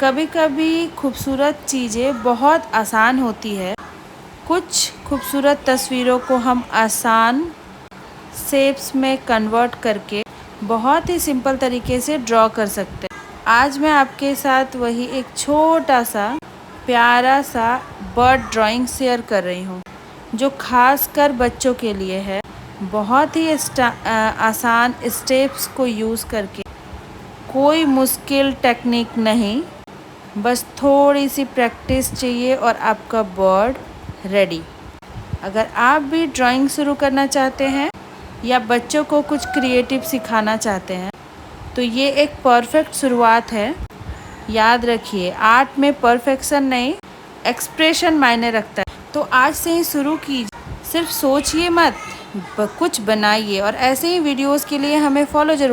कभी कभी खूबसूरत चीज़ें बहुत आसान होती है। कुछ खूबसूरत तस्वीरों को हम आसान शेप्स में कन्वर्ट करके बहुत ही सिंपल तरीके से ड्रॉ कर सकते हैं। आज मैं आपके साथ वही एक छोटा सा प्यारा सा बर्ड ड्राइंग शेयर कर रही हूँ, जो खास कर बच्चों के लिए है। बहुत ही आसान स्टेप्स को यूज़ करके, कोई मुश्किल टेक्निक नहीं, बस थोड़ी सी प्रैक्टिस चाहिए और आपका बर्ड रेडी। अगर आप भी ड्राइंग शुरू करना चाहते हैं या बच्चों को कुछ क्रिएटिव सिखाना चाहते हैं तो ये एक परफेक्ट शुरुआत है। याद रखिए, आर्ट में परफेक्शन नहीं, एक्सप्रेशन मायने रखता है। तो आज से ही शुरू कीजिए, सिर्फ सोचिए मत, कुछ बनाइए। और ऐसे ही वीडियोस के लिए हमें फॉलो जरूर